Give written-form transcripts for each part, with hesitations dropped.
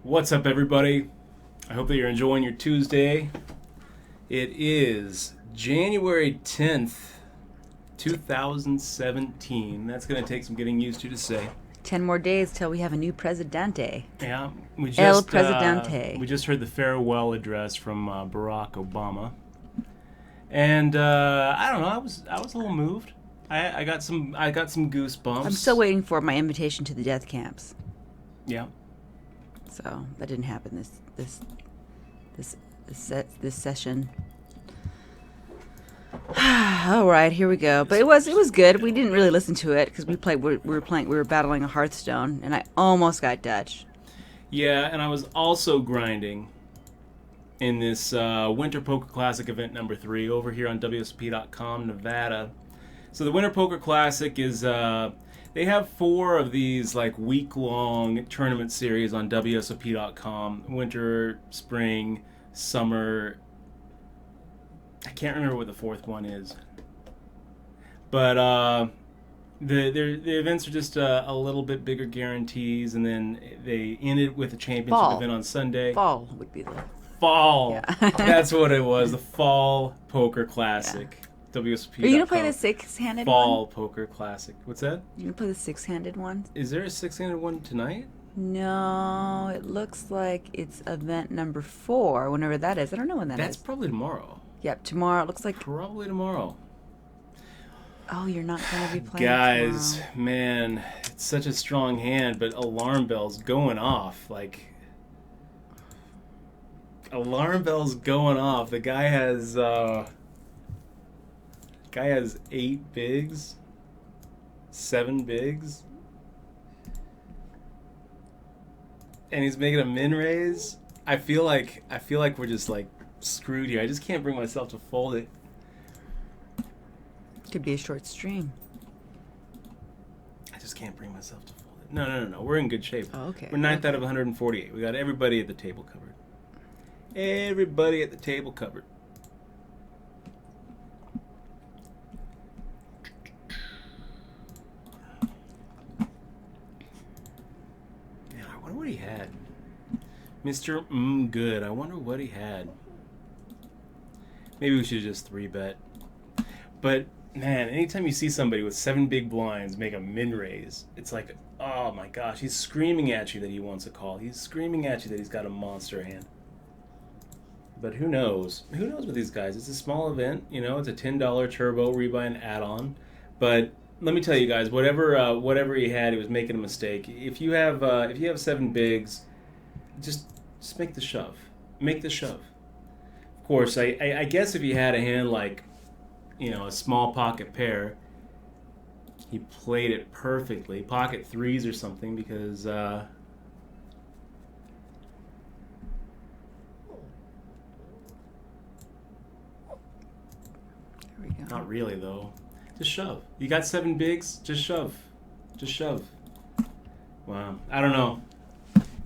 What's up, everybody? I hope that you're enjoying your Tuesday. It is January 10th, 2017. That's going to take some getting used to say. 10 more days till we have a new presidente. Yeah, we just, El Presidente. We just heard the farewell address from Barack Obama. And I don't know, I was a little moved. I got some goosebumps. I'm still waiting for my invitation to the death camps. Yeah. So that didn't happen this session. All right, here we go. But it was good. We didn't really listen to it because we were battling a Hearthstone, and I almost got Dutch. Yeah, and I was also grinding in this Winter Poker Classic event number 3 over here on WSP.com, Nevada. So the Winter Poker Classic is they have 4 of these like week-long tournament series on WSOP.com. Winter, spring, summer. I can't remember what the 4th one is. But the events are just a little bit bigger guarantees, and then they ended with a championship event on Sunday. Fall would be the... Fall. Yeah. That's what it was. The Fall Poker Classic. Yeah. WSP. Are you going to play the 6-handed Fall one? Poker Classic. What's that? You going to play the 6-handed one? Is there a 6-handed one tonight? No, it looks like it's event number 4, whenever that is. I don't know when that is. That's probably tomorrow. Yep, tomorrow. It looks like... Probably tomorrow. Oh, you're not going to be playing Guys, tomorrow. Man, it's such a strong hand, but alarm bells going off. Like, alarm bells going off. The guy has... Guy has 8 bigs, 7 bigs, and he's making a min raise. I feel like we're just like screwed here. I just can't bring myself to fold it. Could be a short stream. I just can't bring myself to fold it. No. We're in good shape. Oh, okay. We're 9th out of 148. We got everybody at the table covered. Everybody at the table covered. What he had. Mr. Good. I wonder what he had. Maybe we should just 3-bet. But, man, anytime you see somebody with 7 big blinds make a min raise, it's like, oh my gosh, he's screaming at you that he wants a call. He's screaming at you that he's got a monster hand. But who knows? Who knows with these guys? It's a small event, you know, it's a $10 turbo rebuy and add-on. But let me tell you guys, whatever he had, he was making a mistake. If you have 7 bigs, just make the shove. Make the shove. Of course, I guess if he had a hand like, you know, a small pocket pair, he played it perfectly. Pocket 3s or something, because there we go. Not really though. Just shove. You got 7 bigs? Just shove. Just shove. Wow. I don't know.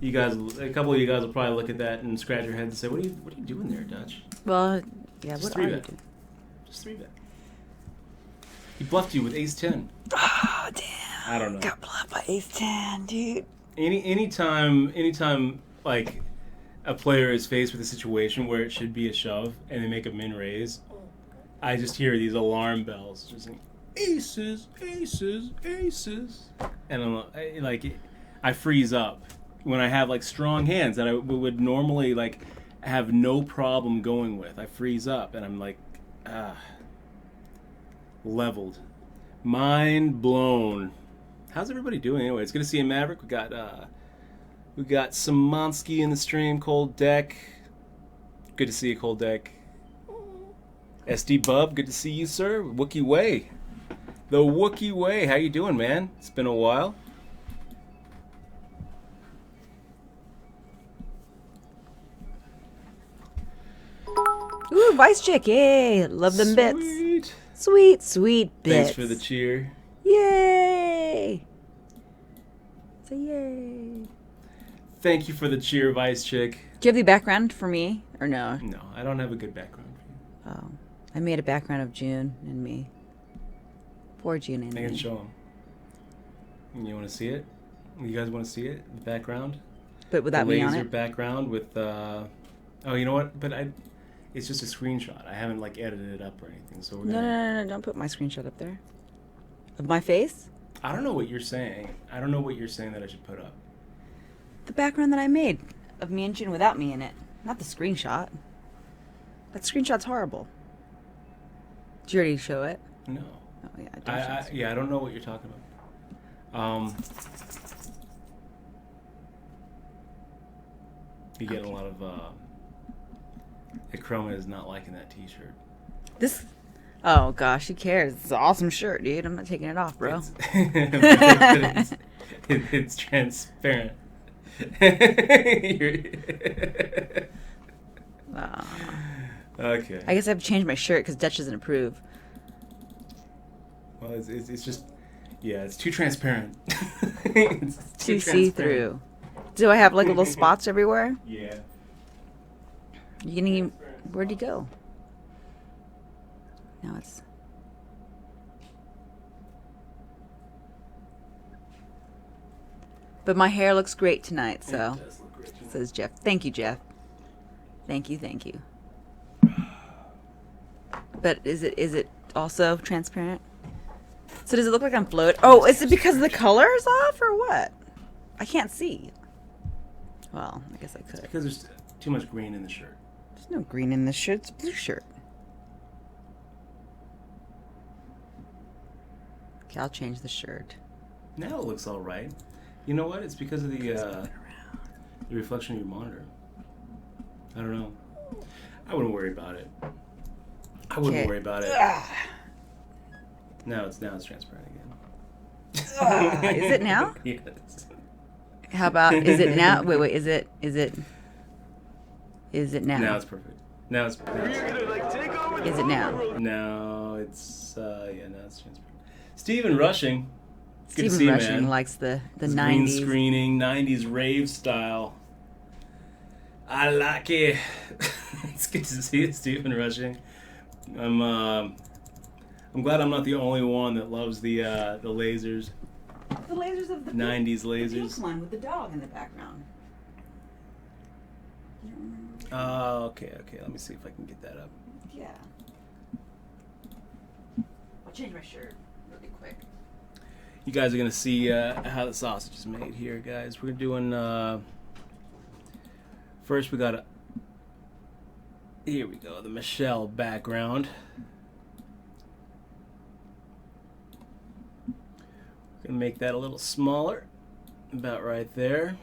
You guys, a couple of you guys will probably look at that and scratch your heads and say, "What are you doing there, Dutch?" Well, yeah. Just what are you 3-bet. doing? Just 3-bet. He bluffed you with Ace-10. Oh, damn. I don't know. Got bluffed by Ace-10, dude. Anytime, like, a player is faced with a situation where it should be a shove and they make a min raise, I just hear these alarm bells, just like, aces, aces, aces, and I freeze up when I have like strong hands that I would normally like have no problem going with. I freeze up and I'm like, leveled, mind blown. How's everybody doing anyway? It's good to see you, Maverick. We got Simonsky in the stream. Cold Deck, good to see you, Cold Deck. SD Bub, good to see you, sir. Wookie Way. The Wookie Way. How you doing, man? It's been a while. Ooh, Vice Chick. Yay. Love them bits. Sweet bits. Thanks for the cheer. Yay. Say yay. Thank you for the cheer, Vice Chick. Do you have the background for me or no? No, I don't have a good background for you. Oh. I made a background of June and me. Poor June and I me. can show them. You want to see it? You guys want to see it? The background? But without me on laser it. background with. Oh, you know what? But it's just a screenshot. I haven't like edited it up or anything. So we're No, gonna. no, no, no! Don't put my screenshot up there. Of my face. I don't know what you're saying. I don't know what you're saying that I should put up. The background that I made of me and June without me in it, not the screenshot. That screenshot's horrible. Did you already show it? No. Oh yeah, I don't. I don't know what you're talking about. You get a lot of. Chroma is not liking that T-shirt. This. Oh gosh, who cares? It's an awesome shirt, dude. I'm not taking it off, bro. It's transparent. Okay. I guess I have to change my shirt because Dutch doesn't approve. Well, it's just, yeah, it's too transparent. It's Too see-through. Do I have like little spots everywhere? Yeah. You gonna? Where'd he go? Now it's. But my hair looks great tonight, so. It does look great tonight. Says Jeff. Thank you, Jeff. Thank you, thank you. But is it also transparent? So does it look like I'm floating? Oh, is it because the color's off or what? I can't see. Well, I guess I could. Because there's too much green in the shirt. There's no green in this shirt. It's a blue shirt. Okay, I'll change the shirt. Now it looks all right. You know what? It's because of the reflection of your monitor. I don't know. I wouldn't worry about it. I wouldn't worry about it. Now it's transparent again. Is it now? Yes. How about, is it now? Wait, is it now? Now it's perfect. Now it's Is it now? now it's transparent. Stephen Rushing. Good to Stephen see you, Rushing man. likes the It's 90s. green screening, 90s rave style. I like it. It's good to see you, Stephen Rushing. I'm glad I'm not the only one that loves the lasers. The lasers of the 90s the lasers. pink one with the dog in the background. You don't remember? Oh, okay. Let me see if I can get that up. Yeah. I'll change my shirt really quick. You guys are gonna see how the sausage is made here, guys. We're doing. First, we got here we go. The Michelle background. We're gonna make that a little smaller, about right there.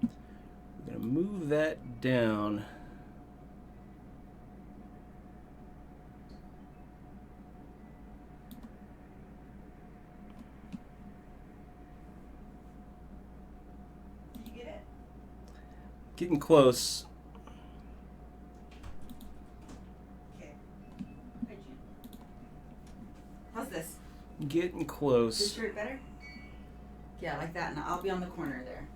We're gonna move that down. Getting close. Okay. How's this? Getting Is this close. shirt better? Yeah, like that. And I'll be on the corner there.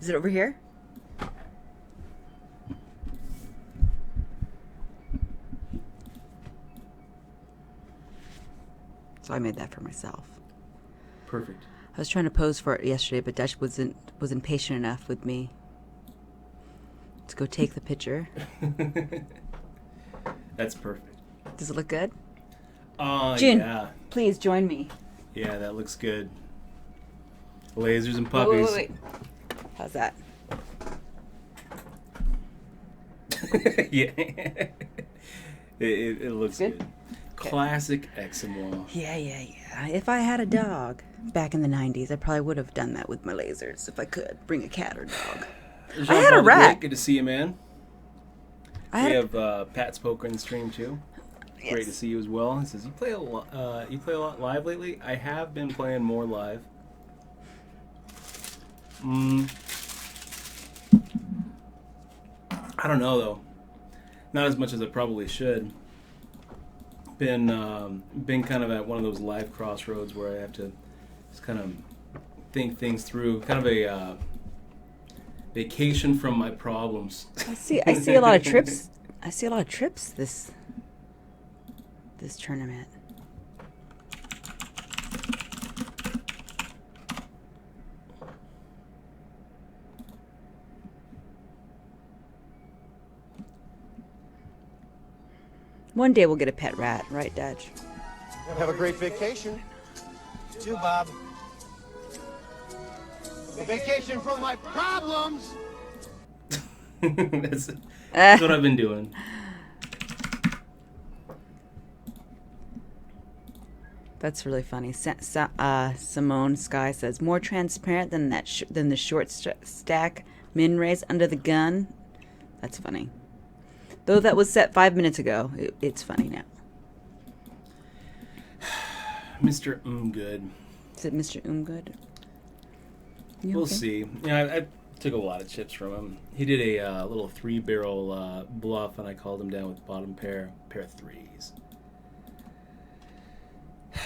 Is it over here? So I made that for myself. Perfect. I was trying to pose for it yesterday, but Dutch wasn't patient enough with me to go take the picture. That's perfect. Does it look good? Oh, June, yeah. please join me. Yeah, that looks good. Lasers and puppies. Wait. How's that? Yeah. It looks Good? good. Classic Eximois. Yeah. If I had a dog back in the 90s, I probably would have done that with my lasers if I could. Bring a cat or dog. I had a rat. Good to see you, man. I We had have Pat's Poker in the stream too. Yes. Great to see you as well. He says you play a lot live lately. I have been playing more live. I don't know though. Not as much as I probably should. Been kind of at one of those life crossroads where I have to just kind of think things through. Kind of a vacation from my problems. I see a lot of trips. I see a lot of trips this tournament. One day we'll get a pet rat, right, Dutch? Have a great vacation. You too, Bob. A vacation from my problems. That's what I've been doing. That's really funny. Simone Sky says, more transparent than than the short stack min rays under the gun. That's funny. Though that was set 5 minutes ago, it's funny now. Mr. Good. Is it Mr. Good? We'll see. Yeah, I took a lot of chips from him. He did a little 3-barrel bluff, and I called him down with the bottom pair of threes.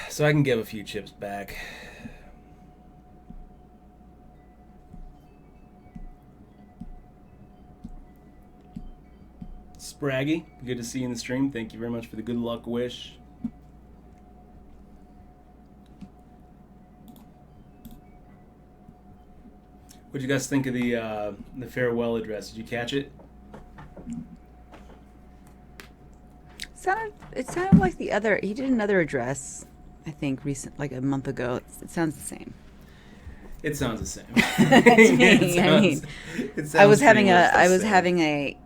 So I can give a few chips back. Spraggy, good to see you in the stream. Thank you very much for the good luck wish. What did you guys think of the farewell address? Did you catch it? It sounded like the other. He did another address, I think, like a month ago. It sounds the same. It sounds the same. I was having a,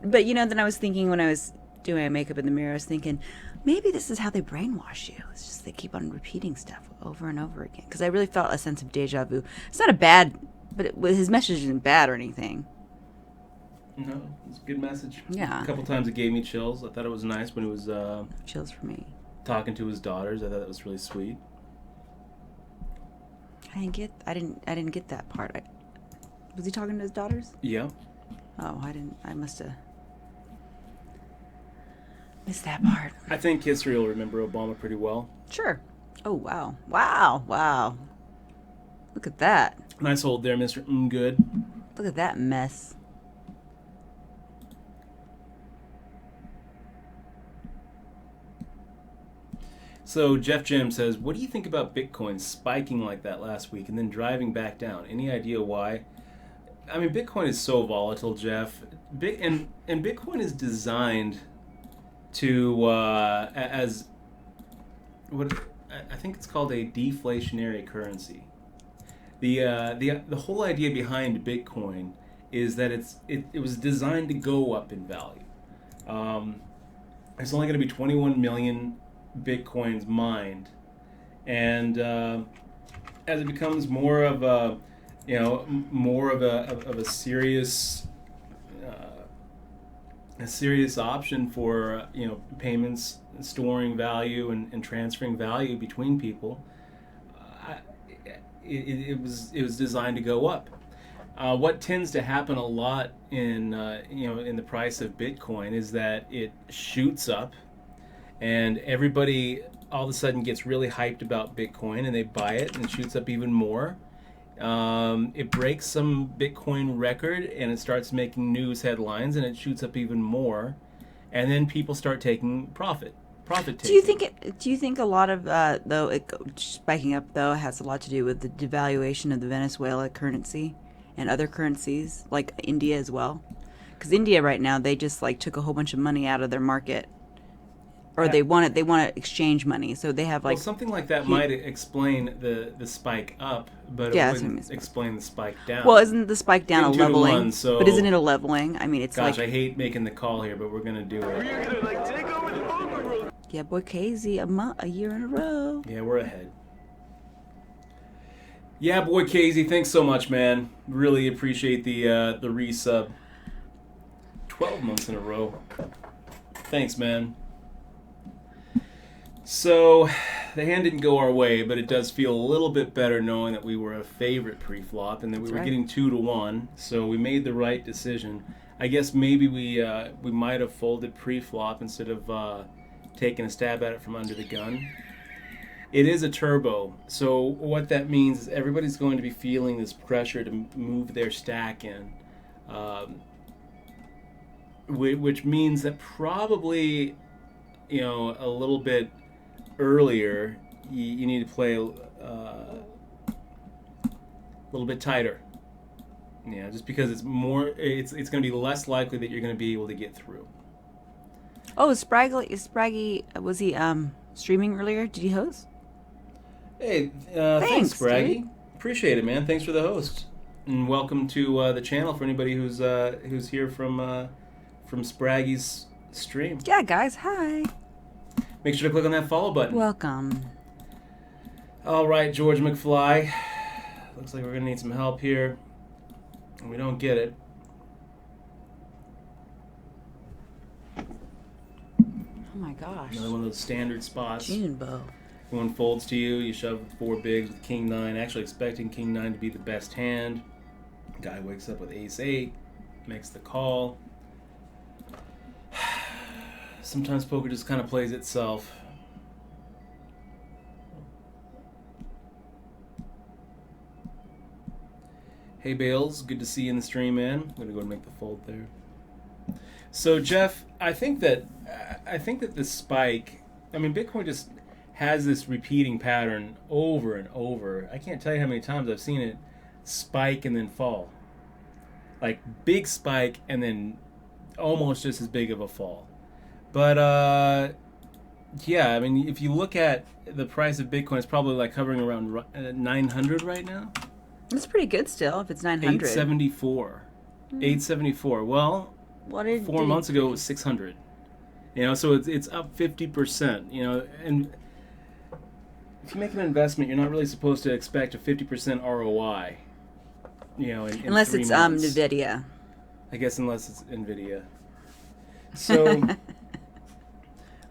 but then I was thinking when I was doing my makeup in the mirror, I was thinking, maybe this is how they brainwash you. It's just they keep on repeating stuff over and over again. Because I really felt a sense of deja vu. It's not a bad, but his message isn't bad or anything. No, it's a good message. Yeah. A couple times it gave me chills. I thought it was nice when he was chills for me. Talking to his daughters. I thought that was really sweet. I didn't get that part. Was he talking to his daughters? Yeah. Oh, I must have missed that part. I think history will remember Obama pretty well. Sure. Oh, wow. Wow. Look at that. Nice hold there, Mr. Good. Look at that mess. So Jeff Jim says, what do you think about Bitcoin spiking like that last week and then driving back down? Any idea why? I mean, Bitcoin is so volatile, Jeff. And Bitcoin is designed to as what I think it's called a deflationary currency. The whole idea behind Bitcoin is that it was designed to go up in value. There's only going to be 21 million Bitcoins mined, and as it becomes more of a serious option for payments, storing value and transferring value between people, it was designed to go up. What tends to happen a lot in the price of Bitcoin is that it shoots up, and everybody all of a sudden gets really hyped about Bitcoin, and they buy it, and it shoots up even more. It breaks some Bitcoin record, and it starts making news headlines, and it shoots up even more, and then people start taking profit taking. Do you think a lot of spiking up though has a lot to do with the devaluation of the Venezuela currency and other currencies like India as well? Because India right now, they just took a whole bunch of money out of their market. Or they want to exchange money, so they have something like that might explain the spike up, but it wouldn't explain the spike down. Well, isn't the spike down a leveling? But isn't it a leveling? I mean, it's I hate making the call here, but we're gonna do it. Take over the poker room. Yeah, boy, Casey, a year in a row. Yeah, we're ahead. Yeah, boy, Casey, thanks so much, man. Really appreciate the resub. 12 months in a row. Thanks, man. So, the hand didn't go our way, but it does feel a little bit better knowing that we were a favorite pre-flop and that we were getting 2-1. So we made the right decision. I guess maybe we might have folded pre-flop instead of taking a stab at it from under the gun. It is a turbo, so what that means is everybody's going to be feeling this pressure to move their stack in, which means that probably a little bit earlier, you need to play a little bit tighter. Yeah, just because it's going to be less likely that you're going to be able to get through. Oh, Spraggy, was he streaming earlier? Did he host? Hey, Thanks, Spraggy. dude. Appreciate it, man. Thanks for the host, and welcome to the channel for anybody who's here from Spraggy's stream. Yeah, guys, hi. Make sure to click on that follow button. Welcome. All right, George McFly. Looks like we're gonna need some help here, and we don't get it. Oh my gosh. Another one of those standard spots. June bow. One folds to you. You shove 4 bigs with King 9, actually expecting King 9 to be the best hand. Guy wakes up with Ace 8, makes the call. Sometimes poker just kind of plays itself. Hey Bales, good to see you in the stream, man. I'm gonna go and make the fold there. So Jeff, I think that the spike. I mean, Bitcoin just has this repeating pattern over and over. I can't tell you how many times I've seen it spike and then fall. Like big spike and then almost just as big of a fall. But yeah, I mean, if you look at the price of Bitcoin, it's probably like hovering around 900 right now. That's pretty good still, if it's 900. 874. 874. Well, What did 4 months ago it was 600. You know, so it's up 50%. You know, and if you make an investment, you're not really supposed to expect a 50% ROI. You know, in unless 3 it's months. Nvidia. I guess unless it's Nvidia. So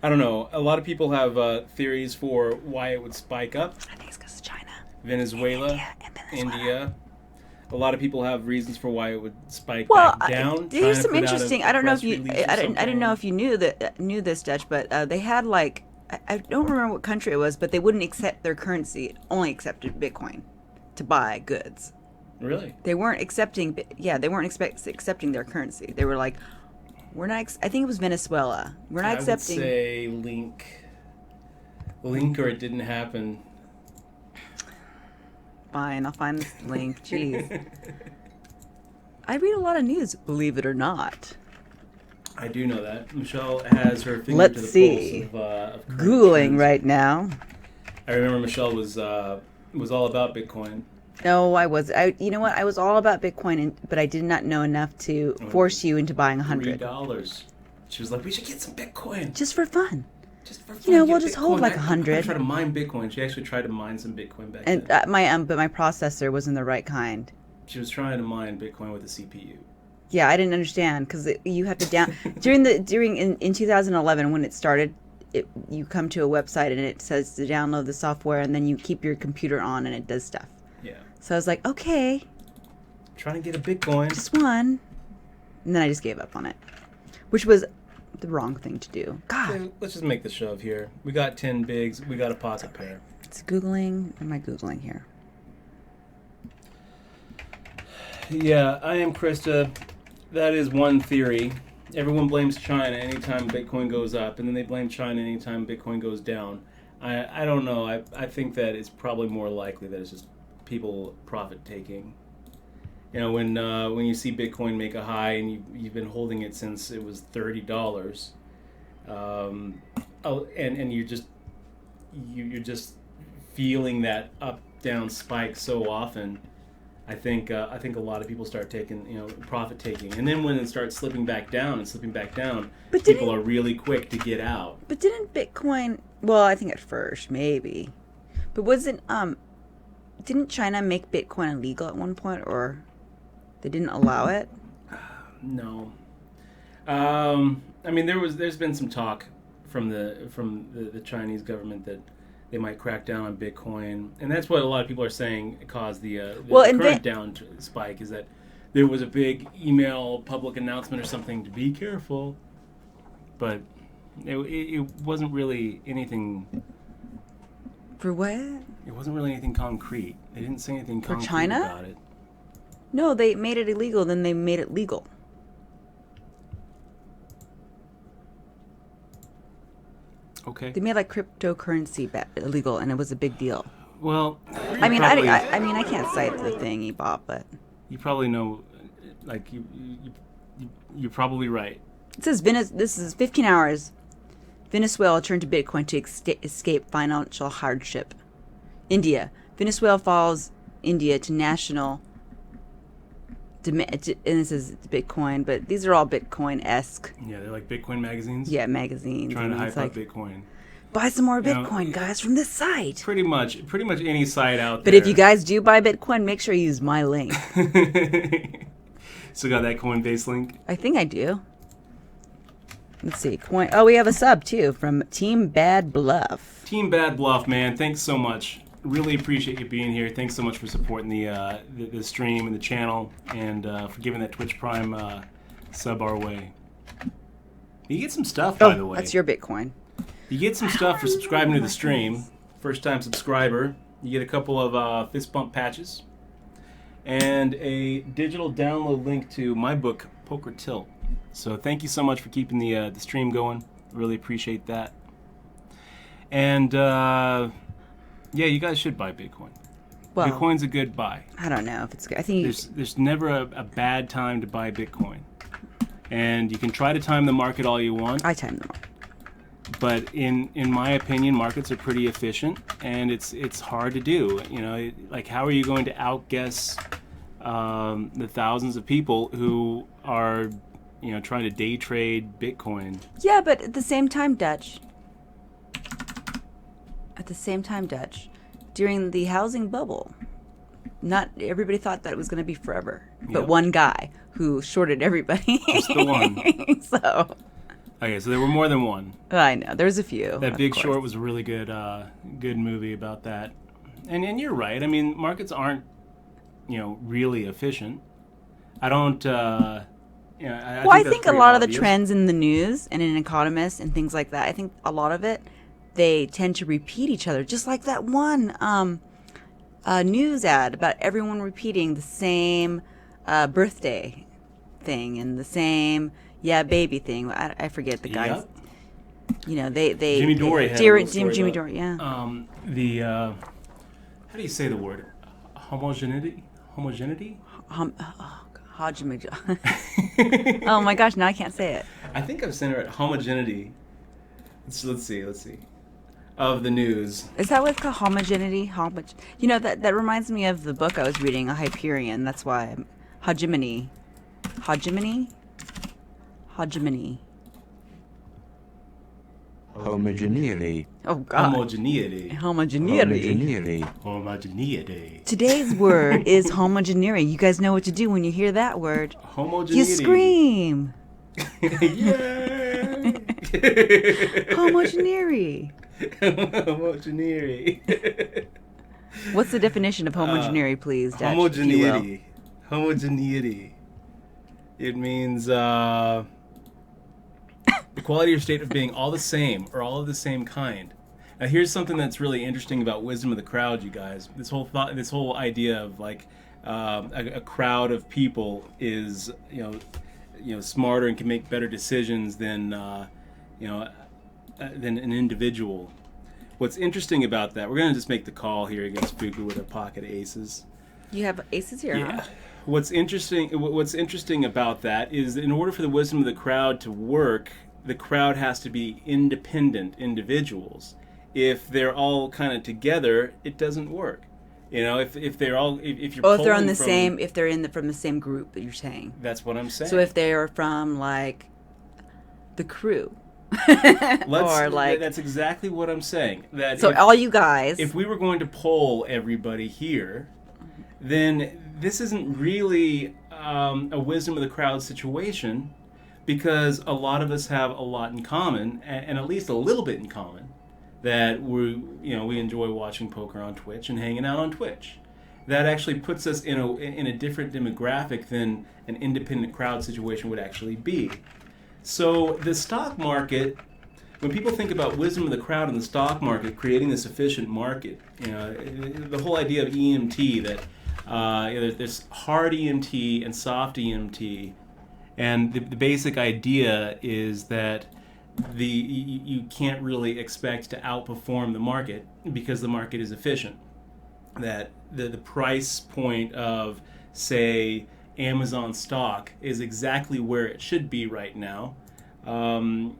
I don't know. A lot of people have theories for why it would spike up. I think it's because of China. Venezuela, And Venezuela. India. A lot of people have reasons for why it would spike Well, back down. here's China some put out a interesting. I don't know if press you. release or I didn't know something. if you knew this, Dutch, but they had like I don't remember what country it was, but they wouldn't accept their currency. Only accepted Bitcoin to buy goods. Really? They weren't accepting. Yeah, they weren't accepting their currency. They were like, we're not. I think it was Venezuela. We're not accepting. I would say link, or it didn't happen. Fine, I'll find this link. Jeez. I read a lot of news, believe it or not. I do know that. Michelle has her finger Let's to the see. pulse of current Googling trends. right now. I remember Michelle was all about Bitcoin. No, I was. You know what? I was all about Bitcoin, but I did not know enough to force you into buying 100. $3. She was like, we should get some Bitcoin. Just for fun. Just for fun. You know, get we'll just hold Bitcoin. like I'm 100. gonna try to mine Bitcoin. She actually tried to mine some Bitcoin back And then. but my processor wasn't the right kind. She was trying to mine Bitcoin with a CPU. Yeah, I didn't understand because you have to down in 2011 when it started. You come to a website and it says to download the software, and then you keep your computer on and it does stuff. Yeah. So I was like, okay, Trying to get a Bitcoin. just one, and then I just gave up on it, which was the wrong thing to do. God, Okay, let's just make the shove here. We got 10 bigs. We got a pocket pair. it's googling. What am I googling here? Yeah, I am Krista. That is one theory. Everyone blames China anytime Bitcoin goes up, and then they blame China anytime Bitcoin goes down. I don't know. I think that it's probably more likely that it's just people profit taking. You know, when you see Bitcoin make a high and you've been holding it since it was $30, and you're just feeling that up down spike so often. I think a lot of people start taking, profit taking, and then when it starts slipping back down, But people are really quick to get out. But didn't Bitcoin? Well, I think at first maybe, but wasn't didn't China make Bitcoin illegal at one point, or they didn't allow it? No, I mean there's been some talk from the Chinese government that they might crack down on Bitcoin, and that's what a lot of people are saying caused the current down spike, is that there was a big email public announcement or something to be careful, but it wasn't really anything. For what? It wasn't really anything concrete. They didn't say anything For concrete China? about it. No, they made it illegal. Then they made it legal. Okay. They made like cryptocurrency illegal, and it was a big deal. Well, I mean, I can't cite the thing he bought, but you probably know, like you're probably right. It says this is 15 hours. Venezuela turned to Bitcoin to escape financial hardship. India. Venezuela follows India to national demand. And this is Bitcoin, but these are all Bitcoin-esque. Yeah, they're like Bitcoin magazines. Yeah, magazines. Trying to hype like, up Bitcoin. Buy some more Bitcoin, guys, from this site. Pretty much any site out there. But if you guys do buy Bitcoin, make sure you use my link. So got that Coinbase link? I think I do. Let's see. Oh, we have a sub, too, from Team Bad Bluff. Team Bad Bluff, man. Thanks so much. Really appreciate you being here. Thanks so much for supporting the stream and the channel, and for giving that Twitch Prime sub our way. You get some stuff, by the way. That's your Bitcoin. You get some stuff for subscribing to the stream. First-time subscriber. You get a couple of fist bump patches and a digital download link to my book, Poker Tilt. So thank you so much for keeping the stream going. Really appreciate that. And yeah, you guys should buy Bitcoin. Well, Bitcoin's a good buy. I don't know if it's good. I think there's never a bad time to buy Bitcoin. And you can try to time the market all you want. I time the market. But in my opinion, markets are pretty efficient, and it's hard to do. You know, like how are you going to outguess the thousands of people who are, you know, trying to day trade Bitcoin? Yeah, but at the same time, Dutch, during the housing bubble, not everybody thought that it was going to be forever. But one guy who shorted everybody. Just the one. So. Okay, so there were more than one. I know, there's a few. That Big Short was a really good movie about that. And you're right. I mean, markets aren't, you know, really efficient. I don't. I think a lot of the trends in the news and in economists and things like that, I think a lot of it, they tend to repeat each other. Just like that one news ad about everyone repeating the same birthday thing and the same baby thing. I forget the guys. Yep. You know, they Jimmy Dore had Jimmy Dore, yeah. How do you say the word? Homogeneity? Oh my gosh, now I can't say it. I think I've said it right. Homogeneity. Let's see. Of the news. Is that what it's called? Homogeneity? You know, that reminds me of the book I was reading, A Hyperion. That's why Hegemony. Homogeneity. Oh God. Homogeneity. Today's word is homogeneity. You guys know what to do when you hear that word. Homogeneity. You scream. Yeah. Homogeneity. Homogeneity. What's the definition of homogeneity, please, Dutch? Homogeneity. It means the quality or state of being all the same or all of the same kind. Now, here's something that's really interesting about wisdom of the crowd, you guys. This whole idea of like a crowd of people is smarter and can make better decisions than than an individual. What's interesting about that? We're gonna just make the call here against Fuku with our pocket aces. You have aces here, yeah. Huh? What's interesting about that is that in order for the wisdom of the crowd to work, the crowd has to be independent individuals. If they're all kind of together, it doesn't work. You know, if they're all if you're if they're on the same from the same group that you're saying. That's what I'm saying. So if they're from like the crew. That's exactly what I'm saying. All you guys. If we were going to poll everybody here, then this isn't really a wisdom of the crowd situation, because a lot of us have a lot in common, and at least a little bit in common, that we enjoy watching poker on Twitch and hanging out on Twitch. That actually puts us in a different demographic than an independent crowd situation would actually be. So the stock market, when people think about wisdom of the crowd in the stock market, creating this efficient market, the whole idea of EMT, that there's hard EMT and soft EMT, and the basic idea is that you can't really expect to outperform the market because the market is efficient. That the price point of, say, Amazon stock is exactly where it should be right now, and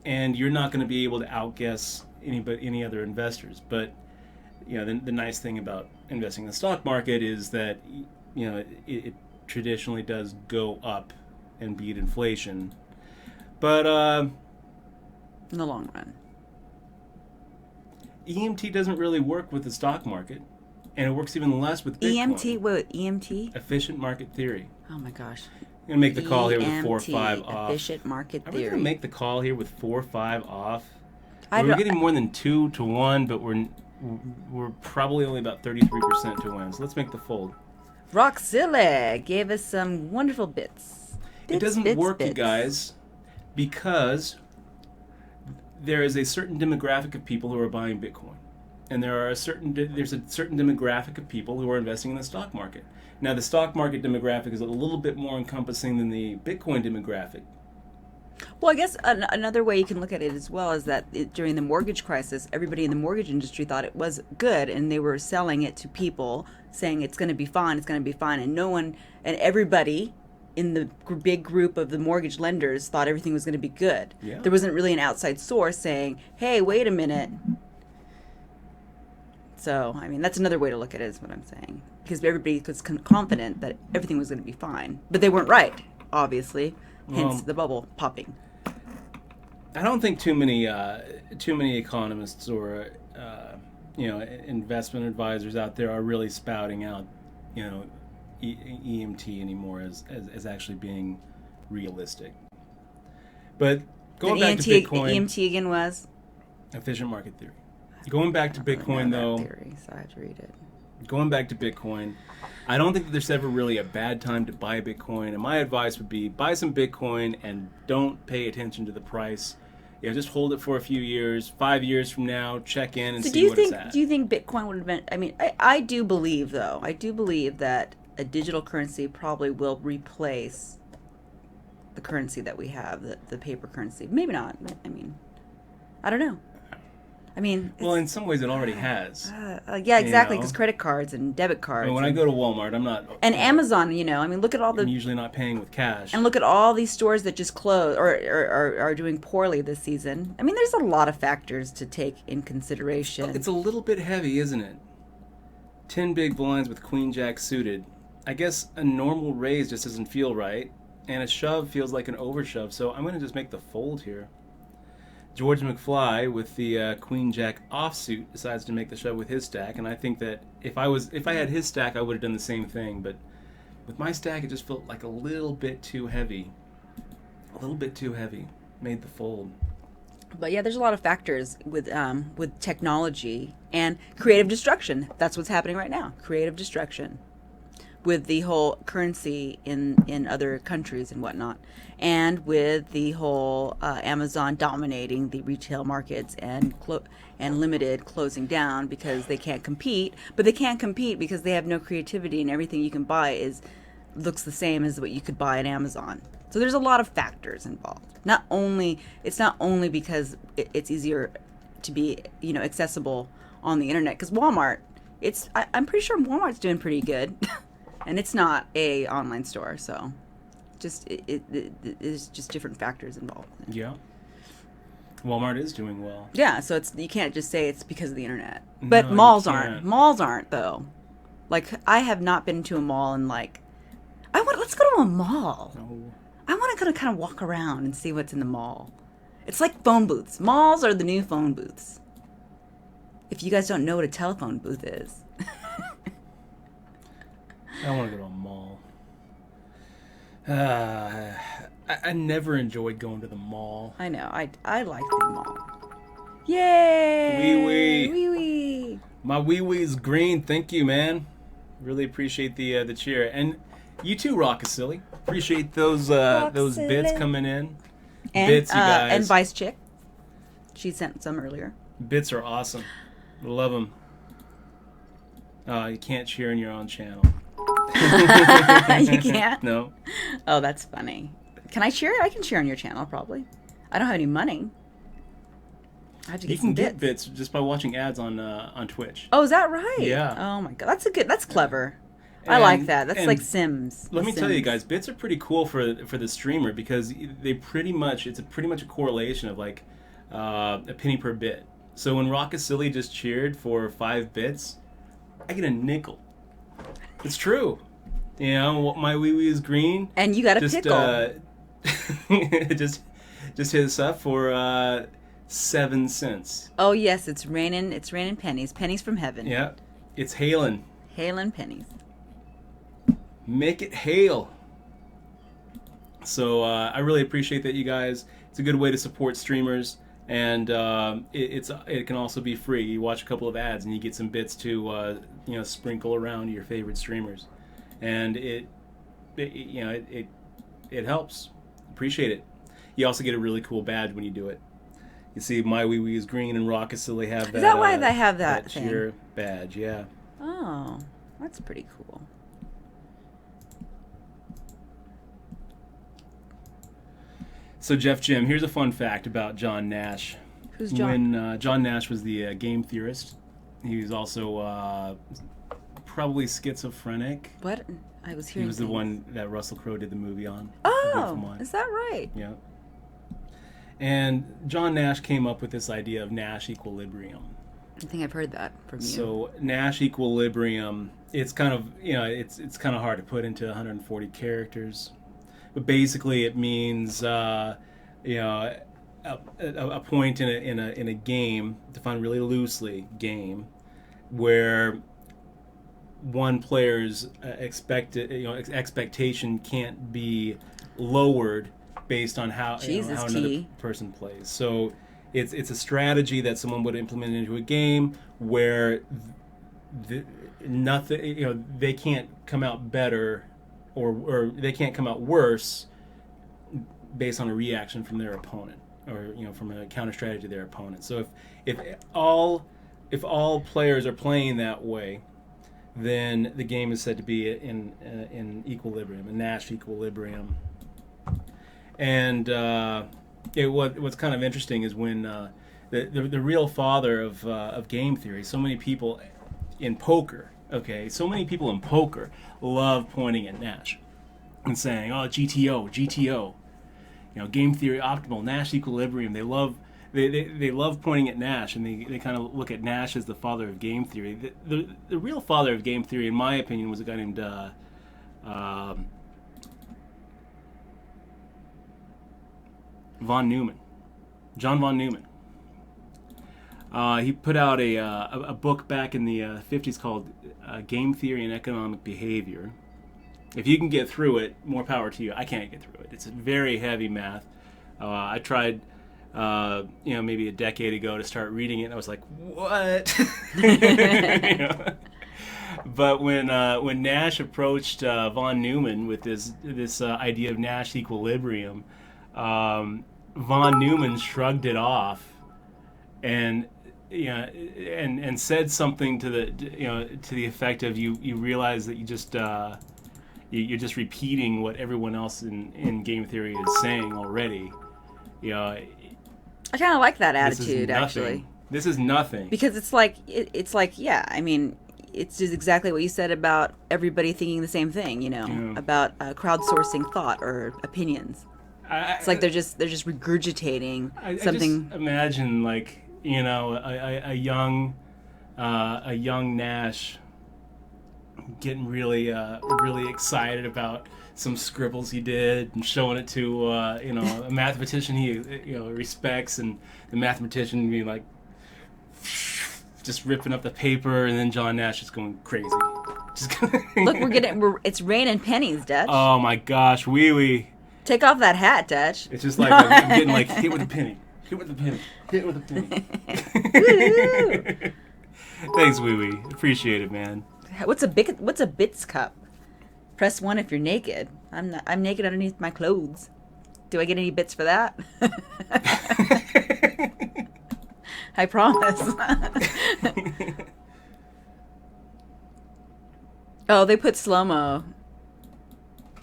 you're not going to be able to outguess any other investors. But the nice thing about investing in the stock market is that it traditionally does go up and beat inflation. But In the long run. EMT doesn't really work with the stock market, and it works even less with Bitcoin. EMT? What? EMT? Efficient market theory. Oh my gosh. I'm going to make the call here with 4 or 5 EMT, off. efficient market Are we theory. going to make the call here with 4 or 5 off? I We're don't- getting more than 2 to 1, but we're probably only about 33% to win. So let's make the fold. Rockzilla gave us some wonderful bits. It doesn't work, you guys, because there is a certain demographic of people who are buying Bitcoin, and there's a certain demographic of people who are investing in the stock market. Now, the stock market demographic is a little bit more encompassing than the Bitcoin demographic. Well, I guess another way you can look at it as well is that during the mortgage crisis, everybody in the mortgage industry thought it was good, and they were selling it to people, saying it's going to be fine, it's going to be fine, and everybody in the big group of the mortgage lenders thought everything was going to be good. Yeah. There wasn't really an outside source saying, hey, wait a minute. So, I mean, that's another way to look at it is what I'm saying. Because everybody was confident that everything was going to be fine. But they weren't right, obviously. Hence the bubble popping. I don't think too many economists or investment advisors out there are really spouting out EMT anymore as actually being realistic. But going back to Bitcoin, EMT again was efficient market theory. Going back to Bitcoin though, theory, so I have to read it. Going back to Bitcoin, I don't think that there's ever really a bad time to buy Bitcoin. And my advice would be buy some Bitcoin and don't pay attention to the price. Just hold it for a few years. 5 years from now, check in and see what it's at. Do you think Bitcoin would have been? I mean, I do believe though. I do believe that a digital currency probably will replace the currency that we have, the paper currency. Maybe not. I mean, I don't know. I mean, well, in some ways, it already has. Yeah, exactly. Because credit cards and debit cards. When I go to Walmart, I'm not. And Amazon, I mean, look at all I'm usually not paying with cash. And look at all these stores that just closed or are doing poorly this season. I mean, there's a lot of factors to take in consideration. It's a little bit heavy, isn't it? 10 big blinds with Queen Jack suited. I guess a normal raise just doesn't feel right, and a shove feels like an overshove. So I'm going to just make the fold here. George McFly with the Queen Jack offsuit decides to make the shove with his stack, and I think that if I had his stack, I would have done the same thing. But with my stack, it just felt like a little bit too heavy. A little bit too heavy. Made the fold. But yeah, there's a lot of factors with technology and creative destruction. That's what's happening right now. Creative destruction with the whole currency in other countries and whatnot, and with the whole Amazon dominating the retail markets and Limited closing down because they can't compete. But they can't compete because they have no creativity, and everything you can buy looks the same as what you could buy at Amazon. So there's a lot of factors involved. It's not only because it's easier to be accessible on the internet, because Walmart, I'm pretty sure Walmart's doing pretty good. And it's not a online store, so it's just different factors involved. Yeah. Walmart is doing well. Yeah, so you can't just say it's because of the internet. No, But you malls can't. aren't. Malls aren't though. Like, I have not been to a mall in let's go to a mall. No. I want to kind of walk around and see what's in the mall. It's like phone booths. Malls are the new phone booths. If you guys don't know what a telephone booth is. I don't want to go to a mall. I never enjoyed going to the mall. I know. I like the mall. Yay! Wee wee. Wee wee. My wee wee is green. Thank you, man. Really appreciate the cheer, and you too, Rockassilly. Appreciate those bits coming in. And, bits, you guys. And Vice Chick. She sent some earlier. Bits are awesome. Love them. You can't cheer in your own channel. You can't? No. Oh, that's funny. Can I cheer? I can cheer on your channel, probably. I don't have any money. I have to get You some can bits. get bits just by watching ads on Twitch. Oh, is that right? Yeah. Oh my god, that's clever. I like And- that. That's and like Sims. Let me tell you Sims. guys, bits are pretty cool for the streamer because they pretty much it's pretty much a correlation of like a penny per bit. So when Rock is Silly just cheered for 5 bits, I get a nickel. It's true. You know, my wee wee is green. And you got a Just pickle. just hit us up for 7 cents. Oh yes, it's raining. It's raining pennies. Pennies from heaven. Yeah, it's hailing. Hailing pennies. Make it hail. So I really appreciate that, you guys. It's a good way to support streamers, and it can also be free. You watch a couple of ads and you get some bits to sprinkle around your favorite streamers, and it helps. Appreciate it. You also get a really cool badge when you do it. You see, my wee wee is green and Rock is Silly have that. Is that why they have that thing? cheer badge? Yeah. Oh, that's pretty cool. So Jeff Jim, here's a fun fact about John Nash. Who's John? When John Nash was the game theorist, he was also probably schizophrenic. What? I was He hearing. was the things. one that Russell Crowe did the movie on. The Beautiful Oh, Mind. is that right? Yeah. And John Nash came up with this idea of Nash equilibrium. I think I've heard that from you. So Nash equilibrium, it's kind of it's kind of hard to put into 140 characters, but basically it means a point in a game, defined really loosely, game, where one player's expectation can't be lowered based on how Jesus, how another T. person plays. So it's a strategy that someone would implement into a game where nothing they can't come out better or they can't come out worse based on a reaction from their opponent or from a counter strategy to their opponent. So if all players are playing that way, then the game is said to be in equilibrium, a Nash equilibrium. And what's kind of interesting is when the real father of game theory, so many people in poker love pointing at Nash and saying, "Oh, GTO, game theory optimal, Nash equilibrium." They love pointing at Nash, and they kind of look at Nash as the father of game theory. The real father of game theory, in my opinion, was a guy named John von Neumann. He put out a book back in the 50s called Game Theory and Economic Behavior. If you can get through it, more power to you. I can't get through it. It's very heavy math. I tried, maybe a decade ago to start reading it, and I was like, what? But when Nash approached von Neumann with this idea of Nash equilibrium, von Neumann shrugged it off and said something to the effect of you realize that you're just repeating what everyone else in game theory is saying already. I kind of like that attitude, actually. This is nothing. Because it's like, yeah, I mean, it's just exactly what you said about everybody thinking the same thing, about crowdsourcing thought or opinions. It's like they're just regurgitating something. I just imagine a young Nash getting really excited about some scribbles he did and showing it to a mathematician he respects, and the mathematician being like just ripping up the paper, and then John Nash is going crazy. Look, it's raining pennies, Dutch. Oh my gosh, wee wee. Take off that hat, Dutch. It's just like I'm getting hit with a penny. Hit with a penny. Hit with a penny. Thanks, wee wee. Appreciate it, man. What's a bits cup? Press 1 if you're naked. I'm naked underneath my clothes. Do I get any bits for that? I promise. Oh, they put slow-mo.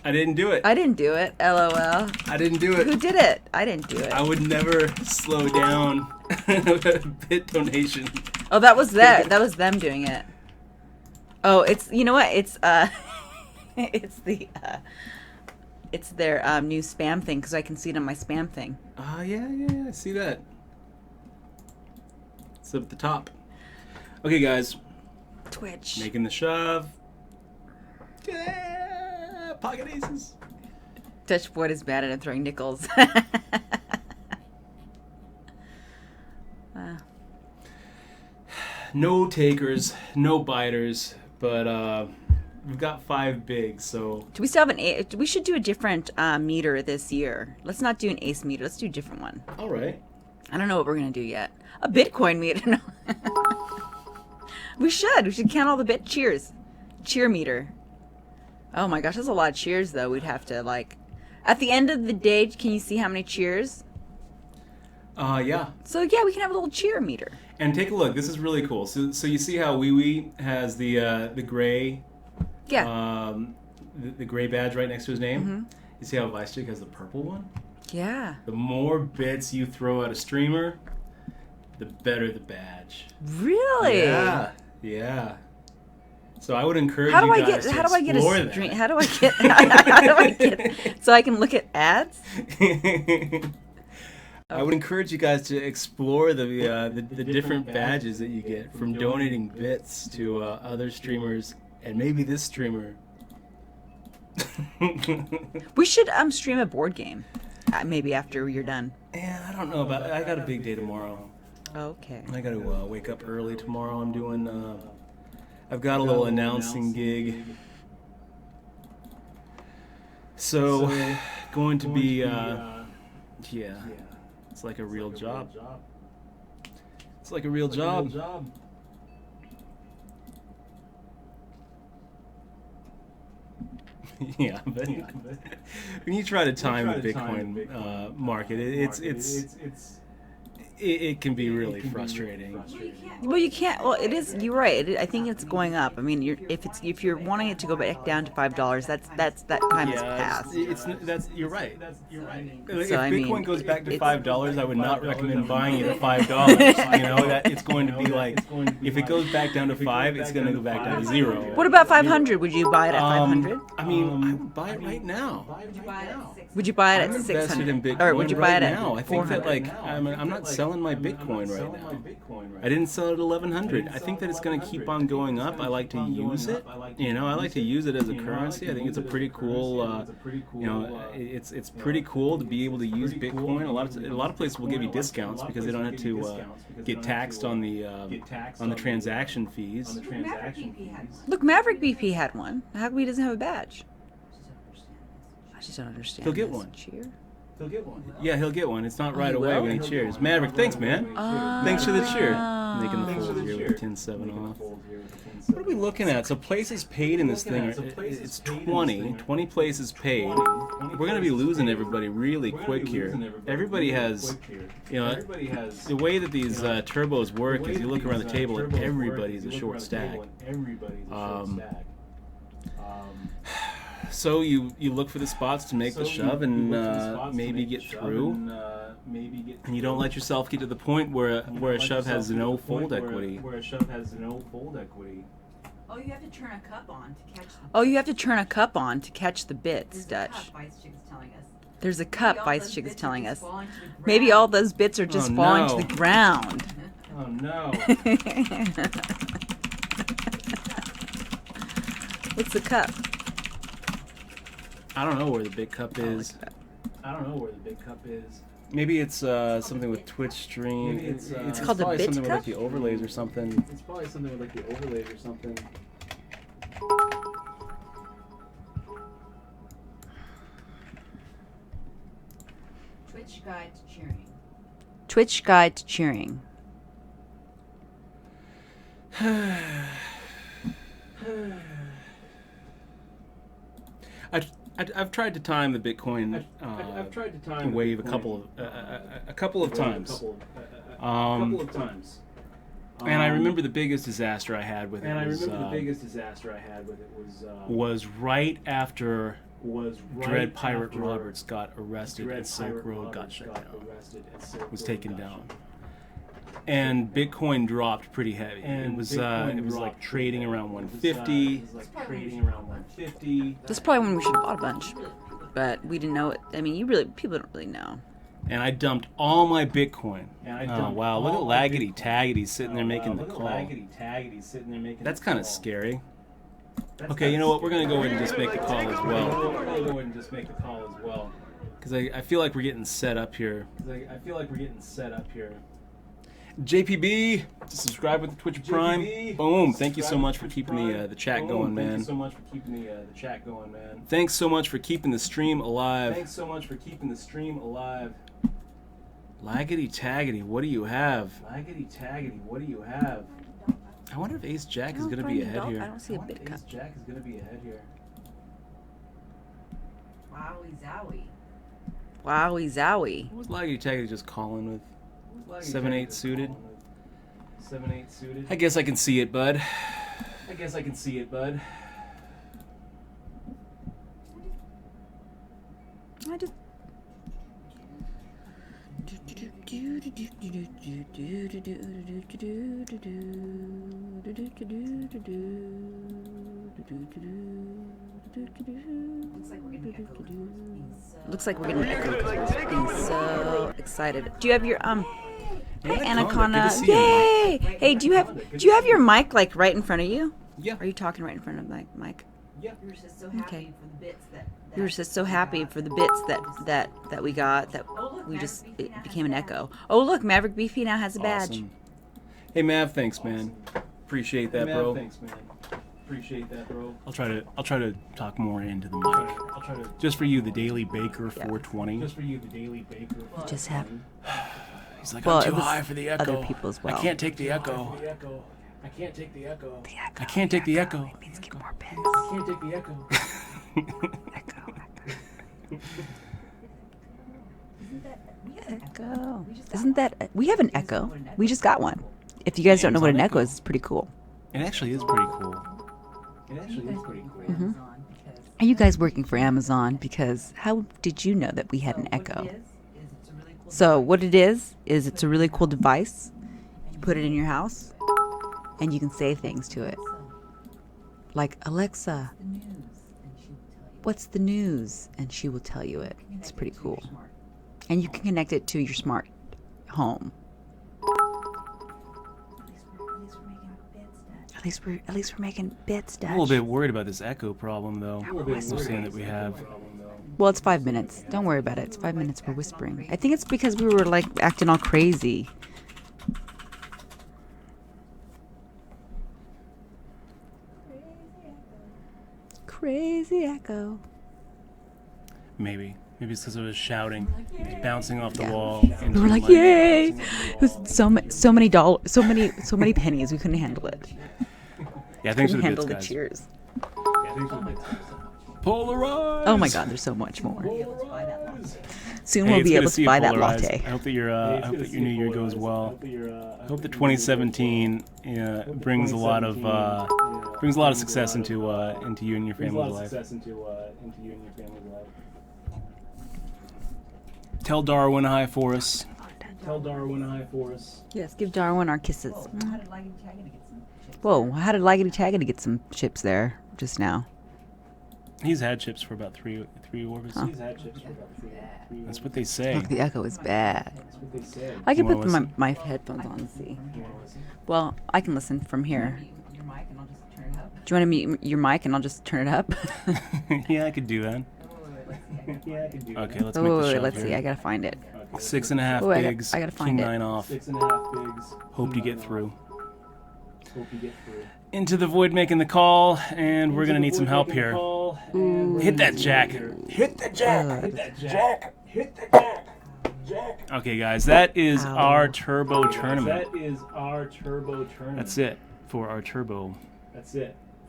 I didn't do it. I didn't do it. LOL. I didn't do it. Who did it? I didn't do it. I would never slow down a bit donation. Oh, that was them doing it. Oh, it's, you know what? It's It's it's their new spam thing because I can see it on my spam thing. Yeah, I see that. It's up at the top. Okay, guys. Twitch. Making the shove. Yeah, pocket aces. Dutch Boyd is bad at throwing nickels. No takers, no biters, but we've got 5 bigs, so... Do we still have an we should do a different meter this year. Let's not do an ace meter. Let's do a different one. All right. I don't know what we're going to do yet. A Bitcoin meter. No. We should count all the bit cheers. Cheer meter. Oh my gosh, that's a lot of cheers, though. We'd have to, like... At the end of the day, can you see how many cheers? Yeah. So, yeah, we can have a little cheer meter. And take a look. This is really cool. So you see how Wee Wee has the gray... Yeah. The gray badge right next to his name? Mm-hmm. You see how Vice Chick has the purple one? Yeah. The more bits you throw at a streamer, the better the badge. Really? Yeah. So I would encourage How do you I guys get? to How do I get explore a that. stream? How do I get? How do I get? So I can look at ads. I would encourage you guys to explore the different badges that you get from donating bits to other streamers and maybe this streamer. We should stream a board game, maybe after you're done. Yeah, I don't know about. I got a big day tomorrow. Okay. I got to wake up early tomorrow. I'm doing. I've got a little announcing gig. So, going to be. Yeah. It's like a real job. It's like a real job. Yeah, but when you try to time the Bitcoin market, it can be really frustrating. Well, you can't. Well, it is. You're right. I think it's going up. I mean, if you're wanting it to go back down to $5, that time has passed. You're right. If So, Bitcoin goes back to $5, I would not recommend buying it at $5. You know that it's going to be like if it goes back down to 5, it's going to go back down to 0. What about 500? Would you buy it at 500? I mean, I would buy it right now. Would you buy it I'm at invested 600? in Bitcoin Or would you buy right it at now. I think that 400? I'm not selling my Bitcoin right now. I didn't sell it at 1100. I think that it's going to keep on going up. I like to use it. You know, I like to use it as a currency. I think it's a pretty cool. It's pretty cool to be able to use Bitcoin. A lot of places will give you discounts because they don't have to get taxed on the transaction fees. Look, Maverick BP had one. How come he doesn't have a badge? I just don't understand. He'll get this. one. Cheer? Yeah, he'll get one. It's not right he away will? when he cheers. Maverick, thanks, man. Thanks for the cheer. Making the fold here with 10-7 off. What are we looking at? So places paid in this thing, it's 20. 20 places paid. We're going to be losing everybody really quick here. Everybody has, the way that these turbos work is you look around the table and everybody's a short stack. So you look for the spots to make the shove and maybe get through. And you don't let yourself get to the point where a shove has no fold equity. Oh, you have to turn a cup on to catch. Oh, you have to turn a cup on to catch the bits, Dutch. There's a cup, Vice Chick is telling us. Maybe all those bits are just falling to the ground. Oh no. What's the cup? I don't know where the big cup is. Maybe it's something with Twitch stream. It's called the probably bit something with cup? like the overlays or something. Twitch guide to cheering. I've tried to time the Bitcoin wave a couple of times. And I remember the biggest disaster I had with it was right after Dread Pirate Roberts got arrested and Silk Road got shut down. Was taken down. and Bitcoin dropped pretty heavy. And it was like trading around 150. That's probably when we should have bought a bunch, but we didn't know it. I mean, people don't really know. And I dumped all my Bitcoin. Oh wow! Look at Laggity Taggity sitting there making the call. That's kind of scary. Okay, you know what? We're gonna go ahead and just make the call as well. Because I feel like we're getting set up here. JPB, to subscribe with the Twitch Prime. Boom! Thank you so much for keeping the chat going, man. Thanks so much for keeping the stream alive. Laggity Taggity, what do you have? I wonder if Ace Jack is gonna be ahead here. I don't see a bit cut. Wowie zowie. What was Laggity Taggity just calling with? 7-8 suited. I guess I can see it, bud. I just. Looks like we're getting echo because we're being so excited. Do you have your Hey, Anaconda! Yay! Hey, do you have your mic like right in front of you? Yeah. Are you talking right in front of the mic? Yeah. We were just so happy for the bits that we got that we just it became an echo. Oh look, Maverick Beefy now has a badge. Awesome. Hey Mav, thanks man. Appreciate that, bro. I'll try to talk more into the mic. Just for you, the Daily Baker 420. You just have. He's like, Well, I'm it too was high for the echo. other people as well. I can't take the echo. The echo. I can't take the echo. It means get more bits. Echo. Isn't that? We have an echo. We just got one. If you guys don't know what an echo is, it's pretty cool. It actually is pretty cool. Mm-hmm. Are you guys working for Amazon? Because how did you know that we had an echo? So what it is it's a really cool device. You put it in your house, and you can say things to it. Like, Alexa, what's the news? And she will tell you it. It's pretty cool. And you can connect it to your smart home. At least we're making bits, Dutch. I'm a little bit worried about this echo problem, though. We're saying that we have. Well, it's 5 minutes. Don't worry about it. It's 5 minutes. We're whispering. I think it's because we were like acting all crazy. Crazy echo. Maybe it's because I was shouting, bouncing off the wall. We were like, "Yay!" It was so many dollars, so many pennies. We couldn't handle it. Yeah, thanks for the handle bits, the guys. cheers. Polarized. Oh my God, there's so much more. Soon Hey, we'll it's be good able see to you, buy that Polarized. latte. I hope that your New Year goes well. I hope that 2017 brings a lot of success into you and your family's life. Tell Darwin hi for us. Yes, give Darwin our kisses. Whoa, how did Laggity Taggity get some chips there just now? He's had chips for about three orbits. Huh. That's what they say. Look, the echo is bad. I can put my headphones on and see. Well, I can listen from here. Do you want to mute your mic and I'll just turn it up? Yeah, I could do that. Okay, let's make the Wait, shot let's here. see. I gotta find it. 6.5 bigs. I gotta find King it. 9 off. Hope you get through. Into the void making the call, and we're gonna need some help here. Hit that jack. Hit the jack. Hit that jack. Hit the jack. Okay, guys, that is our turbo tournament. That's it for our turbo.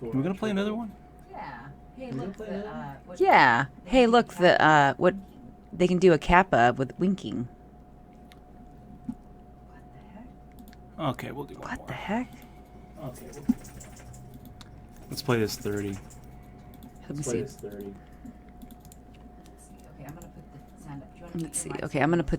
We're gonna play another one. Yeah. Hey, look, what they can do a kappa with winking. Okay, we'll do one What more. the heck? Okay. Let's play this 30. Let me see. Okay, I'm gonna put the sound up. Do you want Let's see. Okay, I'm gonna put